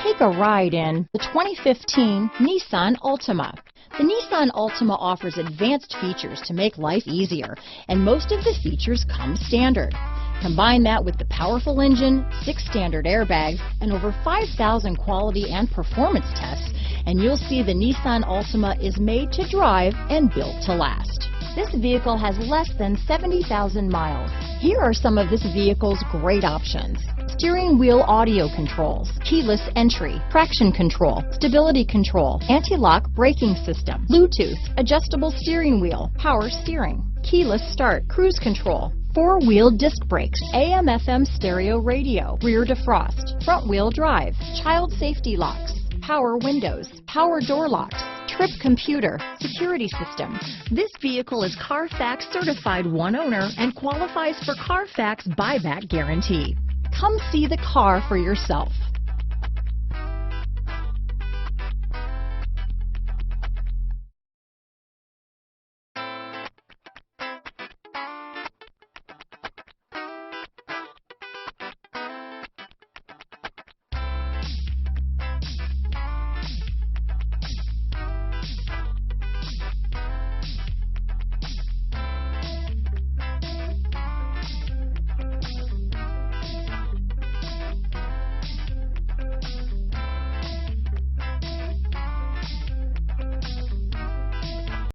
Take a ride in the 2015 Nissan Altima. The Nissan Altima offers advanced features to make life easier, and most of the features come standard. Combine that with the powerful engine, 6 standard airbags, and over 5,000 quality and performance tests, and you'll see the Nissan Altima is made to drive and built to last. This vehicle has less than 70,000 miles. Here are some of this vehicle's great options: steering wheel audio controls, keyless entry, traction control, stability control, anti-lock braking system, Bluetooth, adjustable steering wheel, power steering, keyless start, cruise control, 4-wheel disc brakes, AM/FM stereo radio, rear defrost, front-wheel drive, child safety locks, power windows, power door locks, trip computer, security system. This vehicle is Carfax certified one owner and qualifies for Carfax buyback guarantee. Come see the car for yourself.